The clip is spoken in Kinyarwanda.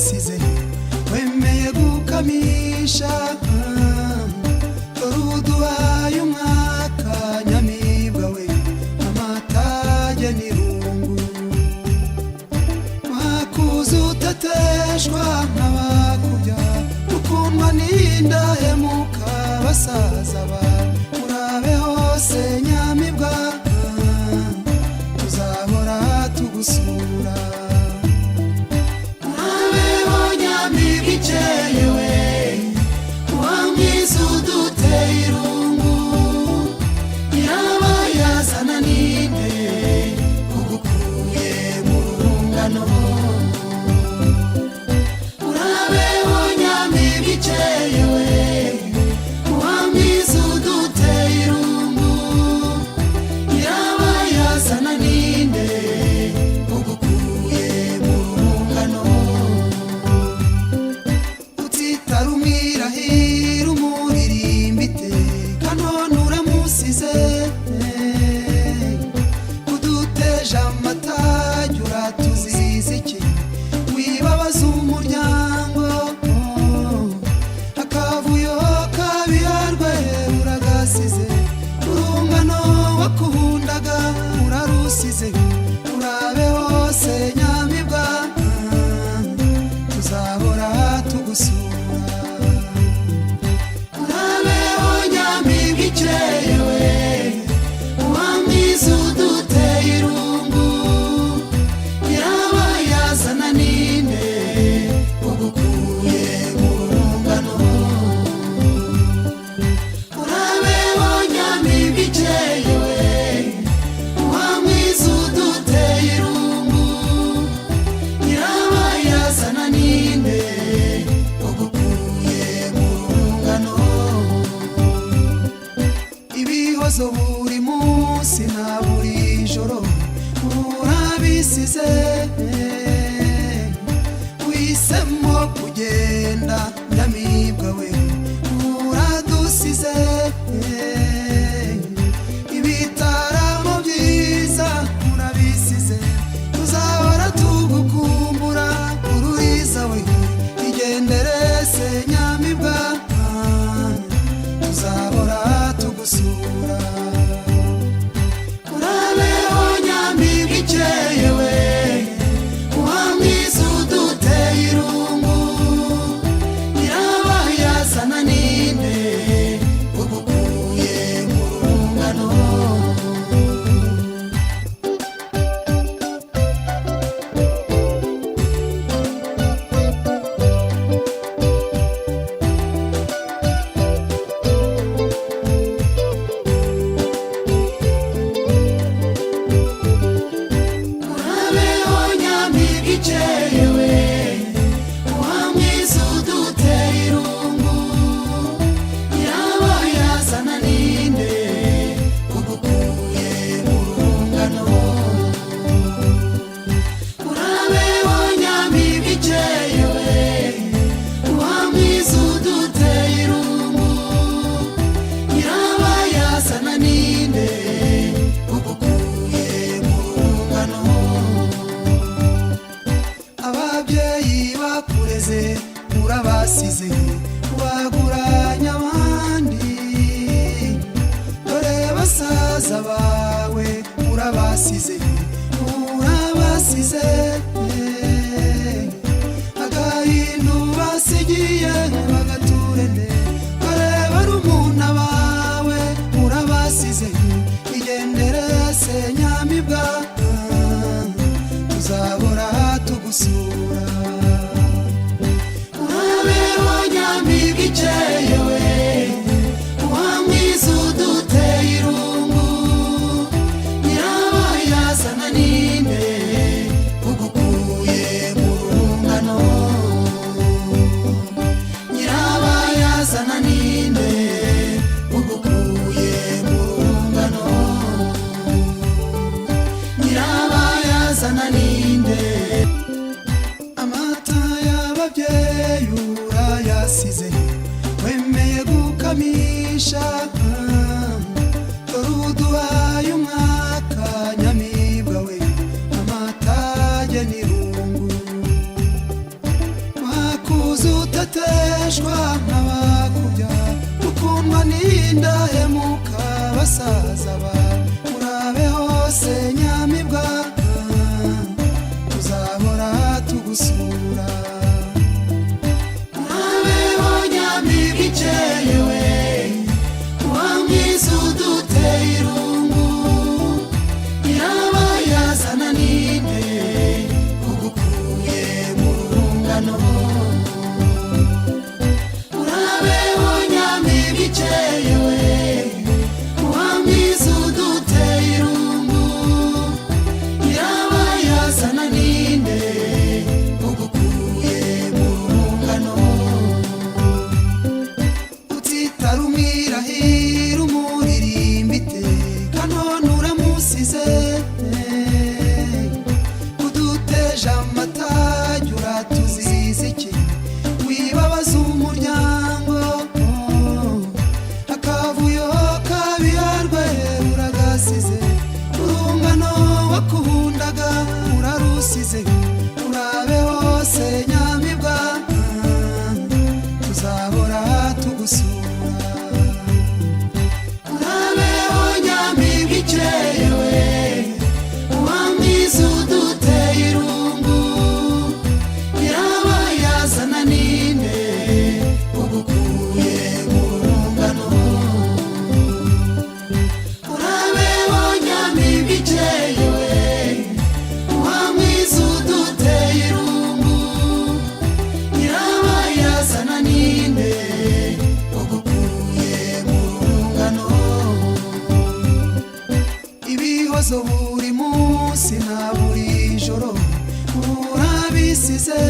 urabasize wemeye gukamisha uduhaye umwaka nyamibwa we amatage n'irungu wakuze utateshwa nk'abakubya ukundwa n'indahemuka basaza ba urabe hose nyamibwa tuzahora tugusura urabeho nyamibwa ikeye we wamwiza uduteye irungu nyirabayazana ninde ugukuye mu rungano urabeho nyamibwa ikeye we wamwiza uduteye irungu nyirabayazana ninde ugukuye mu rungano utitara umwirahira umuririmba iteka none uramusize uduteje amatage uratuziza iki wibabaza umuryango akavuyo kabiharwe uragasize urungano wakundaga urarusize urabe hose nyamibwa tuzahora tugusura urabeho nyamibwa ikeye we wamwiza uduteye irungu nyirabayazana ninde ugukuye mu rungano urabeho nyamibwa ikeye we wamwiza uduteye irungu nyirabayazana ninde ugukuye mu rungano ibihozo buri munsi na buri joro urabisize wisemo kugenda nyamibwa we uradusize ibitaramo byiza urabisize tuzahora tugukumbura ururiza we igendere se nyamibwa tuzahora tugusura urabeho nyamibwa ikeye we wamwiza uduteye irungu nyirabayazana ninde ugukuye mu rungano urabeho nyamibwa ikeye we wamwiza uduteye irungu nyirabayazana ninde ugukuye mu rungano urabeho nyamibwa ikeye we wamwiza uduteye irungu nyirabayazana ninde ugukuye mu rungano ababyeyi bakureze urabasize ubaguranya abandi dore basaza bawe urabasize agahindu basigiye bagaturende dore barumuna bawe urabasize igendere se nyamibwa tuzahora tugusura urabeho nyamibwa ikeye we wamwiza uduteye irungu nyirabayazana ninde ugukuye mu rungano nyirabayazana ninde ugukuye mu rungano nyirabayazana ninde amata y'ababyeyi urayasize wemeye gukamisha uduhaye umwaka nyamibwa we amatage n'irungu ugafashwa n'abakubya ukundwa n'indahemuka basaza ba urabe hose nyamibwa tuzahora tugusura urabeho nyamibwa ikeyewe wamwiza uduteye irungu nyirabayazana ninde ugukuye mu rungano urabeho nyamibwa ikeyewe wamwiza uduteye irungu nyirabayazana ninde ugukuye mu rungano utitara umwirahira umuririmba iteka none uramusize uduteje amatage uratuziza iki wibabaza umuryango akavuyo kabiharwe uragasize urungano wakundaga urarusize urabe hose nyamibwa tuzahora tugusura urabeho nyamibwa ikeyewe wamwiza uduteye irungu nyirabayazana ninde ugukuye mu rungano urabeho nyamibwa ikeyewe wamwiza uduteye irungu nyirabayazana ninde ugukuye mu rungano ibihozo buri munsi na buri joro urabisize